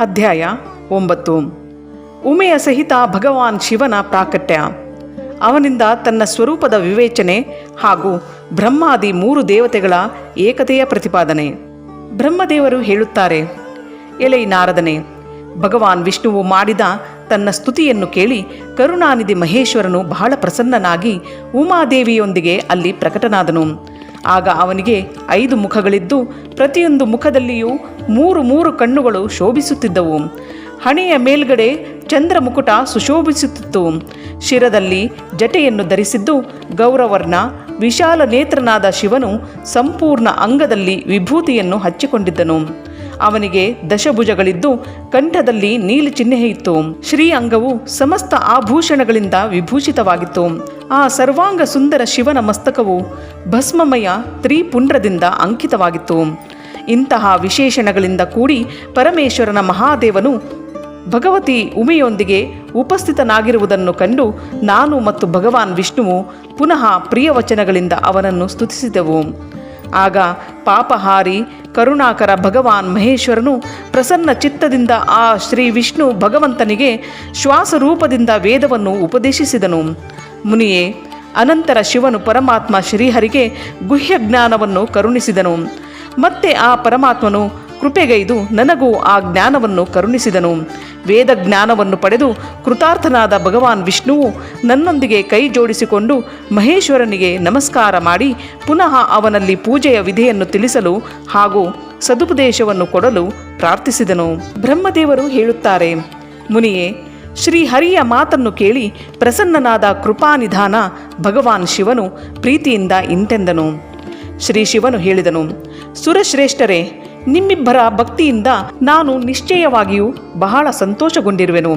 ಅಧ್ಯಾಯ 9. ಉಮೆಯ ಸಹಿತ ಭಗವಾನ್ ಶಿವನ ಪ್ರಾಕಟ್ಯ. ಅವನಿಂದ ತನ್ನ ಸ್ವರೂಪದ ವಿವೇಚನೆ ಹಾಗೂ ಬ್ರಹ್ಮಾದಿ 3 ದೇವತೆಗಳ ಏಕತೆಯ ಪ್ರತಿಪಾದನೆ. ಬ್ರಹ್ಮದೇವರು ಹೇಳುತ್ತಾರೆ, ಎಲೈ ನಾರದನೆ, ಭಗವಾನ್ ವಿಷ್ಣುವು ಮಾಡಿದ ತನ್ನ ಸ್ತುತಿಯನ್ನು ಕೇಳಿ ಕರುಣಾನಿಧಿ ಮಹೇಶ್ವರನು ಬಹಳ ಪ್ರಸನ್ನನಾಗಿ ಉಮಾದೇವಿಯೊಂದಿಗೆ ಅಲ್ಲಿ ಪ್ರಕಟನಾದನು. ಆಗ ಅವನಿಗೆ 5 ಮುಖಗಳಿದ್ದು ಪ್ರತಿಯೊಂದು ಮುಖದಲ್ಲಿಯೂ 3 ಕಣ್ಣುಗಳು ಶೋಭಿಸುತ್ತಿದ್ದವು. ಹಣೆಯ ಮೇಲ್ಗಡೆ ಚಂದ್ರಮುಕುಟ ಸುಶೋಭಿಸುತ್ತಿತ್ತು. ಶಿರದಲ್ಲಿ ಜಟೆಯನ್ನು ಧರಿಸಿದ್ದು ಗೌರವರ್ಣ ವಿಶಾಲ ನೇತ್ರನಾದ ಶಿವನು ಸಂಪೂರ್ಣ ಅಂಗದಲ್ಲಿ ವಿಭೂತಿಯನ್ನು ಹಚ್ಚಿಕೊಂಡಿದ್ದನು. ಅವನಿಗೆ ದಶಭುಜಗಳಿದ್ದು ಕಂಠದಲ್ಲಿ ನೀಲಿ ಚಿಹ್ನೆ ಇತ್ತು. ಶ್ರೀ ಅಂಗವು ಸಮಸ್ತ ಆಭೂಷಣಗಳಿಂದ ವಿಭೂಷಿತವಾಗಿತ್ತು. ಆ ಸರ್ವಾಂಗ ಸುಂದರ ಶಿವನ ಮಸ್ತಕವು ಭಸ್ಮಮಯ ತ್ರಿಪುಂಡ್ರದಿಂದ ಅಂಕಿತವಾಗಿತ್ತು. ಇಂತಹ ವಿಶೇಷಣಗಳಿಂದ ಕೂಡಿ ಪರಮೇಶ್ವರನ ಮಹಾದೇವನು ಭಗವತಿ ಉಮೆಯೊಂದಿಗೆ ಉಪಸ್ಥಿತನಾಗಿರುವುದನ್ನು ಕಂಡು ನಾನು ಮತ್ತು ಭಗವಾನ್ ವಿಷ್ಣುವು ಪುನಃ ಪ್ರಿಯವಚನಗಳಿಂದ ಅವನನ್ನು ಸ್ತುತಿಸಿದೆವು. ಆಗ ಪಾಪಹಾರಿ ಕರುಣಾಕರ ಭಗವಾನ್ ಮಹೇಶ್ವರನು ಪ್ರಸನ್ನ ಚಿತ್ತದಿಂದ ಆ ಶ್ರೀ ವಿಷ್ಣು ಭಗವಂತನಿಗೆ ಶ್ವಾಸರೂಪದಿಂದ ವೇದವನ್ನು ಉಪದೇಶಿಸಿದನು. ಮುನಿಯೇ, ಅನಂತರ ಶಿವನು ಪರಮಾತ್ಮ ಶ್ರೀಹರಿಗೆ ಗುಹ್ಯ ಜ್ಞಾನವನ್ನು ಕರುಣಿಸಿದನು. ಮತ್ತೆ ಆ ಪರಮಾತ್ಮನು ಕೃಪೆಗೈದು ನನಗೂ ಆ ಜ್ಞಾನವನ್ನು ಕರುಣಿಸಿದನು. ವೇದ ಜ್ಞಾನವನ್ನು ಪಡೆದು ಕೃತಾರ್ಥನಾದ ಭಗವಾನ್ ವಿಷ್ಣುವು ನನ್ನೊಂದಿಗೆ ಕೈ ಜೋಡಿಸಿಕೊಂಡು ಮಹೇಶ್ವರನಿಗೆ ನಮಸ್ಕಾರ ಮಾಡಿ ಪುನಃ ಅವನಲ್ಲಿ ಪೂಜೆಯ ವಿಧಿಯನ್ನು ತಿಳಿಸಲು ಹಾಗೂ ಸದುಪದೇಶವನ್ನು ಕೊಡಲು ಪ್ರಾರ್ಥಿಸಿದನು. ಬ್ರಹ್ಮದೇವರು ಹೇಳುತ್ತಾರೆ, ಮುನಿಯೇ, ಶ್ರೀಹರಿಯ ಮಾತನ್ನು ಕೇಳಿ ಪ್ರಸನ್ನನಾದ ಕೃಪಾನಿಧಾನ ಭಗವಾನ್ ಶಿವನು ಪ್ರೀತಿಯಿಂದ ಇಂತೆಂದನು. ಶ್ರೀ ಶಿವನು ಹೇಳಿದನು, ಸುರಶ್ರೇಷ್ಠರೇ, ನಿಮ್ಮಿಬ್ಬರ ಭಕ್ತಿಯಿಂದ ನಾನು ನಿಶ್ಚಯವಾಗಿಯೂ ಬಹಳ ಸಂತೋಷಗೊಂಡಿರುವೆನು.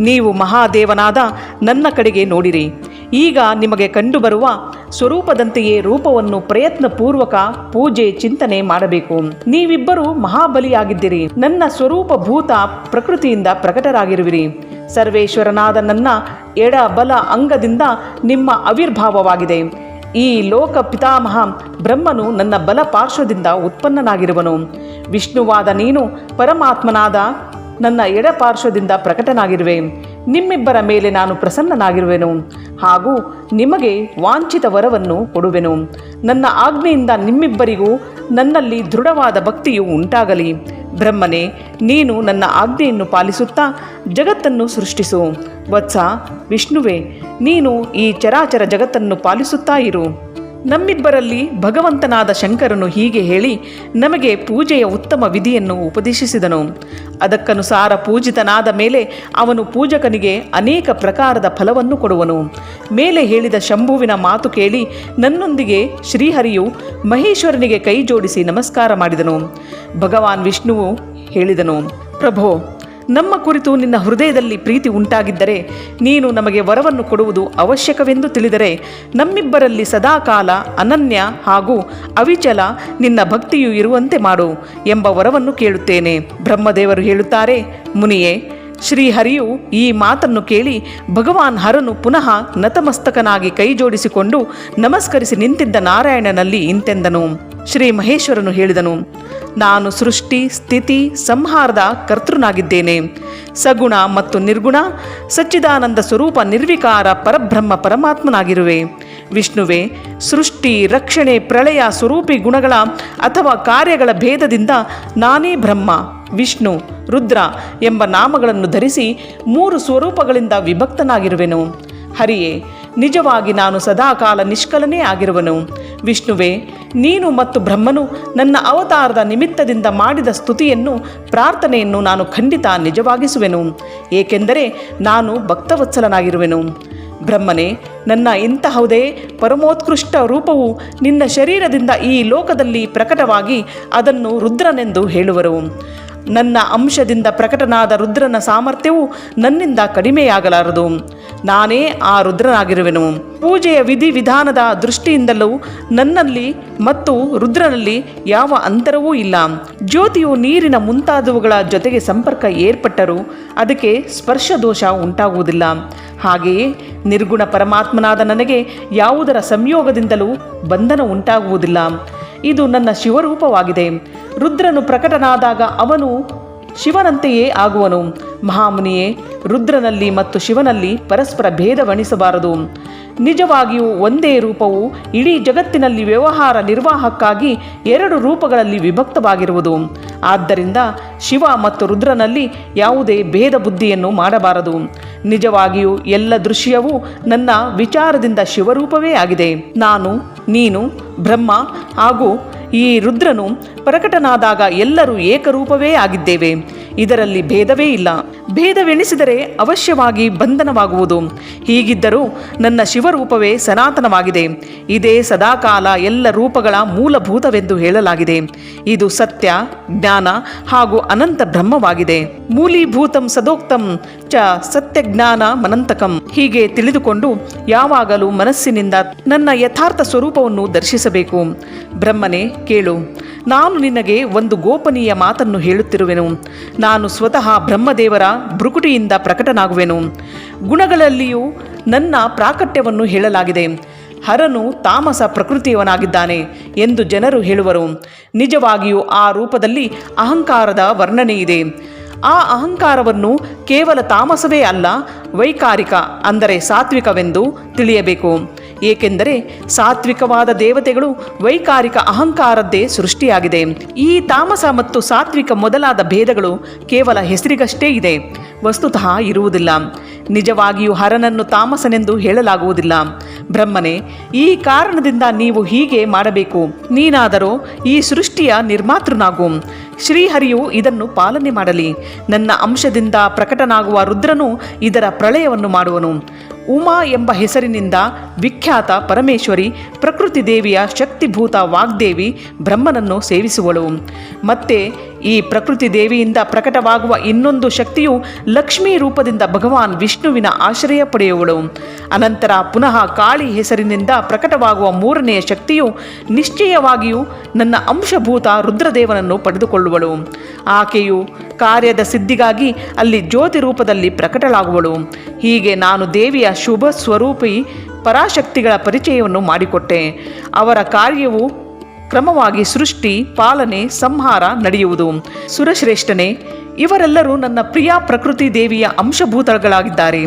ನೀವು ಮಹಾದೇವನಾದ ನನ್ನ ಕಡೆಗೆ ನೋಡಿರಿ. ಈಗ ನಿಮಗೆ ಕಂಡುಬರುವ ಸ್ವರೂಪದಂತೆಯೇ ರೂಪವನ್ನು ಪ್ರಯತ್ನಪೂರ್ವಕ ಪೂಜೆ ಚಿಂತನೆ ಮಾಡಬೇಕು. ನೀವಿಬ್ಬರು ಮಹಾಬಲಿಯಾಗಿದ್ದೀರಿ. ನನ್ನ ಸ್ವರೂಪ ಭೂತ ಪ್ರಕೃತಿಯಿಂದ ಪ್ರಕಟರಾಗಿರುವಿರಿ. ಸರ್ವೇಶ್ವರನಾದ ನನ್ನ ಎಡ ಬಲ ಅಂಗದಿಂದ ನಿಮ್ಮ ಆವಿರ್ಭಾವವಾಗಿದೆ. ಈ ಲೋಕ ಪಿತಾಮಹ ಬ್ರಹ್ಮನು ನನ್ನ ಬಲ ಪಾರ್ಶ್ವದಿಂದ ಉತ್ಪನ್ನನಾಗಿರುವನು. ವಿಷ್ಣುವಾದ ನೀನು ಪರಮಾತ್ಮನಾದ ನನ್ನ ಎಡ ಪಾರ್ಶ್ವದಿಂದ ಪ್ರಕಟನಾಗಿರುವೆ. ನಿಮ್ಮಿಬ್ಬರ ಮೇಲೆ ನಾನು ಪ್ರಸನ್ನನಾಗಿರುವೆನು ಹಾಗೂ ನಿಮಗೆ ವಾಂಛಿತ ವರವನ್ನು ಕೊಡುವೆನು. ನನ್ನ ಆಜ್ಞೆಯಿಂದ ನಿಮ್ಮಿಬ್ಬರಿಗೂ ನನ್ನಲ್ಲಿ ದೃಢವಾದ ಭಕ್ತಿಯು ಉಂಟಾಗಲಿ. ಬ್ರಹ್ಮನೇ, ನೀನು ನನ್ನ ಆಜ್ಞೆಯನ್ನು ಪಾಲಿಸುತ್ತಾ ಜಗತ್ತನ್ನು ಸೃಷ್ಟಿಸು. ವತ್ಸ ವಿಷ್ಣುವೇ, ನೀನು ಈ ಚರಾಚರ ಜಗತ್ತನ್ನು ಪಾಲಿಸುತ್ತಾ ಇರು. ನಮ್ಮಿಬ್ಬರಲ್ಲಿ ಭಗವಂತನಾದ ಶಂಕರನು ಹೀಗೆ ಹೇಳಿ ನಮಗೆ ಪೂಜೆಯ ಉತ್ತಮ ವಿಧಿಯನ್ನು ಉಪದೇಶಿಸಿದನು. ಅದಕ್ಕನುಸಾರ ಪೂಜಿತನಾದ ಮೇಲೆ ಅವನು ಪೂಜಕನಿಗೆ ಅನೇಕ ಪ್ರಕಾರದ ಫಲವನ್ನು ಕೊಡುವನು. ಮೇಲೆ ಹೇಳಿದ ಶಂಭುವಿನ ಮಾತು ಕೇಳಿ ನನ್ನೊಂದಿಗೆ ಶ್ರೀಹರಿಯು ಮಹೇಶ್ವರನಿಗೆ ಕೈ ಜೋಡಿಸಿ ನಮಸ್ಕಾರ ಮಾಡಿದನು. ಭಗವಾನ್ ವಿಷ್ಣುವು ಹೇಳಿದನು, ಪ್ರಭೋ, ನಮ್ಮ ಕುರಿತು ನಿನ್ನ ಹೃದಯದಲ್ಲಿ ಪ್ರೀತಿ ಉಂಟಾಗಿದ್ದರೆ ನೀನು ನಮಗೆ ವರವನ್ನು ಕೊಡುವುದು ಅವಶ್ಯಕವೆಂದು ತಿಳಿದರೆ ನಮ್ಮಿಬ್ಬರಲ್ಲಿ ಸದಾಕಾಲ ಅನನ್ಯ ಹಾಗೂ ಅವಿಚಲ ನಿನ್ನ ಭಕ್ತಿಯು ಇರುವಂತೆ ಮಾಡು ಎಂಬ ವರವನ್ನು ಕೇಳುತ್ತೇನೆ. ಬ್ರಹ್ಮದೇವರು ಹೇಳುತ್ತಾರೆ, ಮುನಿಯೇ, ಶ್ರೀಹರಿಯು ಈ ಮಾತನ್ನು ಕೇಳಿ ಭಗವಾನ್ ಹರನು ಪುನಃ ನತಮಸ್ತಕನಾಗಿ ಕೈ ಜೋಡಿಸಿಕೊಂಡು ನಮಸ್ಕರಿಸಿ ನಿಂತಿದ್ದ ನಾರಾಯಣನಲ್ಲಿ ಇಂತೆಂದನು. ಶ್ರೀ ಮಹೇಶ್ವರನು ಹೇಳಿದನು, ನಾನು ಸೃಷ್ಟಿ ಸ್ಥಿತಿ ಸಂಹಾರದ ಕರ್ತೃನಾಗಿದ್ದೇನೆ. ಸಗುಣ ಮತ್ತು ನಿರ್ಗುಣ ಸಚ್ಚಿದಾನಂದ ಸ್ವರೂಪ ನಿರ್ವಿಕಾರ ಪರಬ್ರಹ್ಮ ಪರಮಾತ್ಮನಾಗಿರುವೆ. ವಿಷ್ಣುವೆ, ಸೃಷ್ಟಿ ರಕ್ಷಣೆ ಪ್ರಳಯ ಸ್ವರೂಪಿ ಗುಣಗಳ ಅಥವಾ ಕಾರ್ಯಗಳ ಭೇದದಿಂದ ನಾನೇ ಬ್ರಹ್ಮ ವಿಷ್ಣು ರುದ್ರ ಎಂಬ ನಾಮಗಳನ್ನು ಧರಿಸಿ 3 ಸ್ವರೂಪಗಳಿಂದ ವಿಭಕ್ತನಾಗಿರುವೆನು. ಹರಿಯೇ, ನಿಜವಾಗಿ ನಾನು ಸದಾಕಾಲ ನಿಷ್ಕಲನೇ ಆಗಿರುವನು. ವಿಷ್ಣುವೇ, ನೀನು ಮತ್ತು ಬ್ರಹ್ಮನು ನನ್ನ ಅವತಾರದ ನಿಮಿತ್ತದಿಂದ ಮಾಡಿದ ಸ್ತುತಿಯನ್ನು ಪ್ರಾರ್ಥನೆಯನ್ನು ನಾನು ಖಂಡಿತ ನಿಜವಾಗಿಸುವೆನು, ಏಕೆಂದರೆ ನಾನು ಭಕ್ತವತ್ಸಲನಾಗಿರುವೆನು. ಬ್ರಹ್ಮನೇ, ನನ್ನ ಇಂತಹುದೇ ಪರಮೋತ್ಕೃಷ್ಟ ರೂಪವು ನಿನ್ನ ಶರೀರದಿಂದ ಈ ಲೋಕದಲ್ಲಿ ಪ್ರಕಟವಾಗಿ ಅದನ್ನು ರುದ್ರನೆಂದು ಹೇಳುವರು. ನನ್ನ ಅಂಶದಿಂದ ಪ್ರಕಟನಾದ ರುದ್ರನ ಸಾಮರ್ಥ್ಯವು ನನ್ನಿಂದ ಕಡಿಮೆಯಾಗಲಾರದು. ನಾನೇ ಆ ರುದ್ರನಾಗಿರುವೆನು. ಪೂಜೆಯ ವಿಧಿವಿಧಾನದ ದೃಷ್ಟಿಯಿಂದಲೂ ನನ್ನಲ್ಲಿ ಮತ್ತು ರುದ್ರನಲ್ಲಿ ಯಾವ ಅಂತರವೂ ಇಲ್ಲ. ಜ್ಯೋತಿಯು ನೀರಿನ ಮುಂತಾದವುಗಳ ಜೊತೆಗೆ ಸಂಪರ್ಕ ಏರ್ಪಟ್ಟರೂ ಅದಕ್ಕೆ ಸ್ಪರ್ಶ ದೋಷ ಉಂಟಾಗುವುದಿಲ್ಲ. ಹಾಗೆಯೇ ನಿರ್ಗುಣ ಪರಮಾತ್ಮನಾದ ನನಗೆ ಯಾವುದರ ಸಂಯೋಗದಿಂದಲೂ ಬಂಧನ ಉಂಟಾಗುವುದಿಲ್ಲ. ಇದು ನನ್ನ ಶಿವರೂಪವಾಗಿದೆ. ರುದ್ರನು ಪ್ರಕಟನಾದಾಗ ಅವನು ಶಿವನಂತೆಯೇ ಆಗುವನು. ಮಹಾಮುನಿಯೇ, ರುದ್ರನಲ್ಲಿ ಮತ್ತು ಶಿವನಲ್ಲಿ ಪರಸ್ಪರ ಭೇದವಣಿಸಬಾರದು. ನಿಜವಾಗಿಯೂ ಒಂದೇ ರೂಪವು ಇಡೀ ಜಗತ್ತಿನಲ್ಲಿ ವ್ಯವಹಾರ ನಿರ್ವಾಹಕ್ಕಾಗಿ 2 ರೂಪಗಳಲ್ಲಿ ವಿಭಕ್ತವಾಗಿರುವುದು. ಆದ್ದರಿಂದ ಶಿವ ಮತ್ತು ರುದ್ರನಲ್ಲಿ ಯಾವುದೇ ಭೇದ ಬುದ್ಧಿಯನ್ನು ಮಾಡಬಾರದು. ನಿಜವಾಗಿಯೂ ಎಲ್ಲ ದೃಶ್ಯವೂ ನನ್ನ ವಿಚಾರದಿಂದ ಶಿವರೂಪವೇ ಆಗಿದೆ. ನಾನು, ನೀನು, ಬ್ರಹ್ಮ ಹಾಗೂ ಈ ರುದ್ರನು ಪ್ರಕಟನಾದಾಗ ಎಲ್ಲರೂ ಏಕರೂಪವೇ ಆಗಿದ್ದೇವೆ. ಇದರಲ್ಲಿ ಭೇದವೇ ಇಲ್ಲ. ಭೇದವೆಣಿಸಿದರೆ ಅವಶ್ಯವಾಗಿ ಬಂಧನವಾಗುವುದು. ಹೀಗಿದ್ದರೂ ನನ್ನ ಶಿವರೂಪವೇ ಸನಾತನವಾಗಿದೆ. ಇದೇ ಸದಾಕಾಲ ಎಲ್ಲ ರೂಪಗಳ ಮೂಲಭೂತವೆಂದು ಹೇಳಲಾಗಿದೆ. ಇದು ಸತ್ಯ, ಜ್ಞಾನ ಹಾಗೂ ಅನಂತ ಬ್ರಹ್ಮವಾಗಿದೆ. ಮೂಲೀಭೂತಂ ಸದೋಕ್ತಂ ಚ ಸತ್ಯಜ್ಞಾನ ಮನಂತಕಂ. ಹೀಗೆ ತಿಳಿದುಕೊಂಡು ಯಾವಾಗಲೂ ಮನಸ್ಸಿನಿಂದ ನನ್ನ ಯಥಾರ್ಥ ಸ್ವರೂಪವನ್ನು ದರ್ಶಿಸಬೇಕು. ಬ್ರಹ್ಮನೇ, ಕೇಳು. ನಾನು ನಿನಗೆ ಒಂದು ಗೋಪನೀಯ ಮಾತನ್ನು ಹೇಳುತ್ತಿರುವೆನು. ನಾನು ಸ್ವತಃ ಬ್ರಹ್ಮದೇವರ ಭ್ರುಕುಟಿಯಿಂದ ಪ್ರಕಟನಾಗುವೆನು. ಗುಣಗಳಲ್ಲಿಯೂ ನನ್ನ ಪ್ರಾಕಟ್ಯವನ್ನು ಹೇಳಲಾಗಿದೆ. ಹರನು ತಾಮಸ ಪ್ರಕೃತಿಯವನಾಗಿದ್ದಾನೆ ಎಂದು ಜನರು ಹೇಳುವರು. ನಿಜವಾಗಿಯೂ ಆ ರೂಪದಲ್ಲಿ ಅಹಂಕಾರದ ವರ್ಣನೆ ಇದೆ. ಆ ಅಹಂಕಾರವನ್ನು ಕೇವಲ ತಾಮಸವೇ ಅಲ್ಲ, ವೈಕಾರಿಕ ಅಂದರೆ ಸಾತ್ವಿಕವೆಂದು ತಿಳಿಯಬೇಕು. ಏಕೆಂದರೆ ಸಾತ್ವಿಕವಾದ ದೇವತೆಗಳು ವೈಕಾರಿಕ ಅಹಂಕಾರದ್ದೇ ಸೃಷ್ಟಿಯಾಗಿದೆ. ಈ ತಾಮಸ ಮತ್ತು ಸಾತ್ವಿಕ ಮೊದಲಾದ ಭೇದಗಳು ಕೇವಲ ಹೆಸರಿಗಷ್ಟೇ ಇದೆ, ವಸ್ತುತಃ ಇರುವುದಿಲ್ಲ. ನಿಜವಾಗಿಯೂ ಹರನನ್ನು ತಾಮಸನೆಂದು ಹೇಳಲಾಗುವುದಿಲ್ಲ. ಬ್ರಹ್ಮನೇ, ಈ ಕಾರಣದಿಂದ ನೀವು ಹೀಗೆ ಮಾಡಬೇಕು. ನೀನಾದರೂ ಈ ಸೃಷ್ಟಿಯ ನಿರ್ಮಾತೃನಾಗು. ಶ್ರೀಹರಿಯು ಇದನ್ನು ಪಾಲನೆ ಮಾಡಲಿ. ನನ್ನ ಅಂಶದಿಂದ ಪ್ರಕಟನಾಗುವ ರುದ್ರನು ಇದರ ಪ್ರಳಯವನ್ನು ಮಾಡುವನು. ಉಮಾ ಎಂಬ ಹೆಸರಿನಿಂದ ವಿಖ್ಯಾತ ಪರಮೇಶ್ವರಿ ಪ್ರಕೃತಿ ದೇವಿಯ ಶಕ್ತಿಭೂತ ವಾಗ್ದೇವಿ ಬ್ರಹ್ಮನನ್ನು ಸೇವಿಸುವಳು. ಮತ್ತೆ ಈ ಪ್ರಕೃತಿ ದೇವಿಯಿಂದ ಪ್ರಕಟವಾಗುವ ಇನ್ನೊಂದು ಶಕ್ತಿಯು ಲಕ್ಷ್ಮೀ ರೂಪದಿಂದ ಭಗವಾನ್ ವಿಷ್ಣುವಿನ ಆಶ್ರಯ ಪಡೆಯುವಳು. ಅನಂತರ ಪುನಃ ಕಾಳಿ ಹೆಸರಿನಿಂದ ಪ್ರಕಟವಾಗುವ 3ನೆಯ ಶಕ್ತಿಯು ನಿಶ್ಚಯವಾಗಿಯೂ ನನ್ನ ಅಂಶಭೂತ ರುದ್ರದೇವನನ್ನು ಪಡೆದುಕೊಳ್ಳುವಳು. ಆಕೆಯು ಕಾರ್ಯದ ಸಿದ್ಧಿಗಾಗಿ ಅಲ್ಲಿ ಜ್ಯೋತಿ ರೂಪದಲ್ಲಿ ಪ್ರಕಟಳಾಗುವಳು. ಹೀಗೆ ನಾನು ದೇವಿಯ ಶುಭ ಸ್ವರೂಪಿ ಪರಾಶಕ್ತಿಗಳ ಪರಿಚಯವನ್ನು ಮಾಡಿಕೊಟ್ಟೆ. ಅವರ ಕಾರ್ಯವು ಕ್ರಮವಾಗಿ ಸೃಷ್ಟಿ, ಪಾಲನೆ, ಸಂಹಾರ ನಡೆಯುವುದು. ಸುರಶ್ರೇಷ್ಠನೇ, ಇವರೆಲ್ಲರೂ ನನ್ನ ಪ್ರಿಯ ಪ್ರಕೃತಿ ದೇವಿಯ ಅಂಶಭೂತಗಳಾಗಿದ್ದಾರೆ.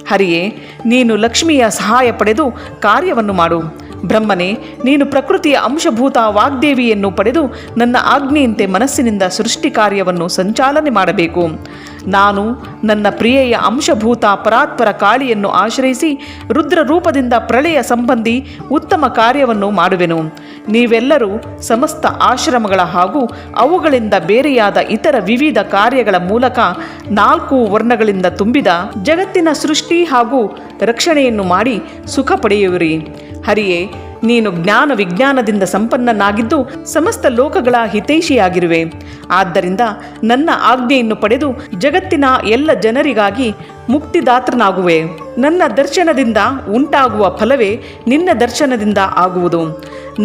ಹರಿಯೇ, ನೀನು ಲಕ್ಷ್ಮಿಯ ಸಹಾಯ ಪಡೆದು ಕಾರ್ಯವನ್ನು ಮಾಡು. ಬ್ರಹ್ಮನೇ, ನೀನು ಪ್ರಕೃತಿಯ ಅಂಶಭೂತ ವಾಗ್ದೇವಿಯನ್ನು ಪಡೆದು ನನ್ನ ಆಜ್ಞೆಯಂತೆ ಮನಸ್ಸಿನಿಂದ ಸೃಷ್ಟಿ ಕಾರ್ಯವನ್ನು ಸಂಚಾಲನೆ ಮಾಡಬೇಕು. ನಾನು ನನ್ನ ಪ್ರಿಯೆಯ ಅಂಶಭೂತ ಪರಾತ್ಪರ ಕಾಳಿಯನ್ನು ಆಶ್ರಯಿಸಿ ರುದ್ರ ರೂಪದಿಂದ ಪ್ರಳಯ ಸಂಬಂಧಿ ಉತ್ತಮ ಕಾರ್ಯವನ್ನು ಮಾಡುವೆನು. ನೀವೆಲ್ಲರೂ ಸಮಸ್ತ ಆಶ್ರಮಗಳ ಹಾಗೂ ಅವುಗಳಿಂದ ಬೇರೆಯಾದ ಇತರ ವಿವಿಧ ಕಾರ್ಯಗಳ ಮೂಲಕ 4 ವರ್ಣಗಳಿಂದ ತುಂಬಿದ ಜಗತ್ತಿನ ಸೃಷ್ಟಿ ಹಾಗೂ ರಕ್ಷಣೆಯನ್ನು ಮಾಡಿ ಸುಖ ಪಡೆಯುವಿರಿ. ಹರಿಯೇ, ನೀನು ಜ್ಞಾನ ವಿಜ್ಞಾನದಿಂದ ಸಂಪನ್ನನಾಗಿದ್ದು ಸಮಸ್ತ ಲೋಕಗಳ ಹಿತೈಷಿಯಾಗಿರುವೆ. ಆದ್ದರಿಂದ ನನ್ನ ಆಜ್ಞೆಯನ್ನು ಪಡೆದು ಜಗತ್ತಿನ ಎಲ್ಲ ಜನರಿಗಾಗಿ ಮುಕ್ತಿದಾತ್ರನಾಗುವೆ. ನನ್ನ ದರ್ಶನದಿಂದ ಉಂಟಾಗುವ ಫಲವೇ ನಿನ್ನ ದರ್ಶನದಿಂದ ಆಗುವುದು.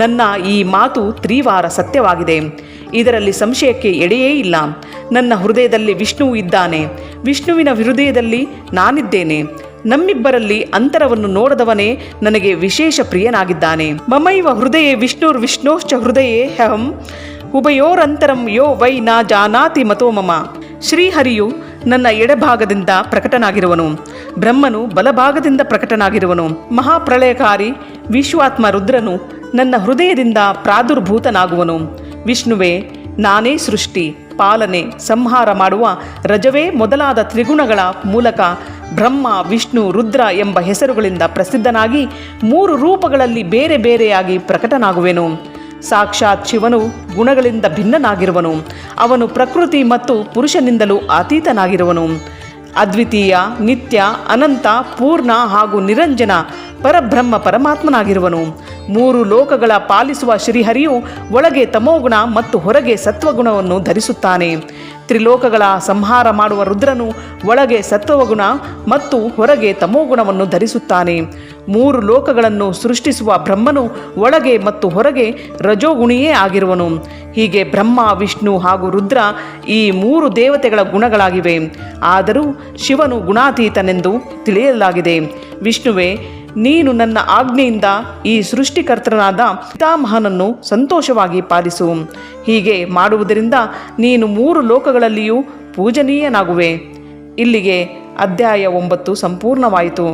ನನ್ನ ಈ ಮಾತು ತ್ರಿವಾರ ಸತ್ಯವಾಗಿದೆ. ಇದರಲ್ಲಿ ಸಂಶಯಕ್ಕೆ ಎಡೆಯೇ ಇಲ್ಲ. ನನ್ನ ಹೃದಯದಲ್ಲಿ ವಿಷ್ಣುವು ಇದ್ದಾನೆ. ವಿಷ್ಣುವಿನ ಹೃದಯದಲ್ಲಿ ನಾನಿದ್ದೇನೆ. ನಮ್ಮಿಬ್ಬರಲ್ಲಿ ಅಂತರವನ್ನು ನೋಡದವನೇ ನನಗೆ ವಿಶೇಷ ಪ್ರಿಯನಾಗಿದ್ದಾನೆ. ಮಮೈವ ಹೃದಯೇ ವಿಷ್ಣುಶ್ಚ ಹೃದಯೇ ಹ್ಯಹಂ ಉಭಯೋರಂತರಂ ಯೋ ವೈ ನಾ ಜಾನಾತಿ ಮತೋ ಮಮ. ಶ್ರೀಹರಿಯು ನನ್ನ ಎಡಭಾಗದಿಂದ ಪ್ರಕಟನಾಗಿರುವನು. ಬ್ರಹ್ಮನು ಬಲಭಾಗದಿಂದ ಪ್ರಕಟನಾಗಿರುವನು. ಮಹಾಪ್ರಳಯಕಾರಿ ವಿಶ್ವಾತ್ಮ ರುದ್ರನು ನನ್ನ ಹೃದಯದಿಂದ ಪ್ರಾದುರ್ಭೂತನಾಗುವನು. ವಿಷ್ಣುವೇ, ನಾನೇ ಸೃಷ್ಟಿ, ಪಾಲನೆ, ಸಂಹಾರ ಮಾಡುವ ರಜವೇ ಮೊದಲಾದ ತ್ರಿಗುಣಗಳ ಮೂಲಕ ಬ್ರಹ್ಮ, ವಿಷ್ಣು, ರುದ್ರ ಎಂಬ ಹೆಸರುಗಳಿಂದ ಪ್ರಸಿದ್ಧನಾಗಿ 3 ರೂಪಗಳಲ್ಲಿ ಬೇರೆ ಬೇರೆಯಾಗಿ ಪ್ರಕಟನಾಗುವೆನು. ಸಾಕ್ಷಾತ್ ಶಿವನು ಗುಣಗಳಿಂದ ಭಿನ್ನನಾಗಿರುವನು. ಅವನು ಪ್ರಕೃತಿ ಮತ್ತು ಪುರುಷನಿಂದಲೂ ಅತೀತನಾಗಿರುವನು. ಅದ್ವಿತೀಯ, ನಿತ್ಯ, ಅನಂತ, ಪೂರ್ಣ ಹಾಗೂ ನಿರಂಜನ ಪರಬ್ರಹ್ಮ ಪರಮಾತ್ಮನಾಗಿರುವನು. 3 ಲೋಕಗಳ ಪಾಲಿಸುವ ಶ್ರೀಹರಿಯು ಒಳಗೆ ತಮೋಗುಣ ಮತ್ತು ಹೊರಗೆ ಸತ್ವಗುಣವನ್ನು ಧರಿಸುತ್ತಾನೆ. ತ್ರಿಲೋಕಗಳ ಸಂಹಾರ ಮಾಡುವ ರುದ್ರನು ಒಳಗೆ ಸತ್ವಗುಣ ಮತ್ತು ಹೊರಗೆ ತಮೋಗುಣವನ್ನು ಧರಿಸುತ್ತಾನೆ. 3 ಲೋಕಗಳನ್ನು ಸೃಷ್ಟಿಸುವ ಬ್ರಹ್ಮನು ಒಳಗೆ ಮತ್ತು ಹೊರಗೆ ರಜೋಗುಣಿಯೇ ಆಗಿರುವನು. ಹೀಗೆ ಬ್ರಹ್ಮ, ವಿಷ್ಣು ಹಾಗೂ ರುದ್ರ ಈ 3 ದೇವತೆಗಳ ಗುಣಗಳಾಗಿವೆ. ಆದರೂ ಶಿವನು ಗುಣಾತೀತನೆಂದು ತಿಳಿಯಲಾಗಿದೆ. ವಿಷ್ಣುವೇ, ನೀನು ನನ್ನ ಆಜ್ಞೆಯಿಂದ ಈ ಸೃಷ್ಟಿಕರ್ತನಾದ ಪಿತಾಮಹನನ್ನು ಸಂತೋಷವಾಗಿ ಪಾಲಿಸು. ಹೀಗೆ ಮಾಡುವುದರಿಂದ ನೀನು 3 ಲೋಕಗಳಲ್ಲಿಯೂ ಪೂಜನೀಯನಾಗುವೆ. ಇಲ್ಲಿಗೆ ಅಧ್ಯಾಯ 9 ಸಂಪೂರ್ಣವಾಯಿತು.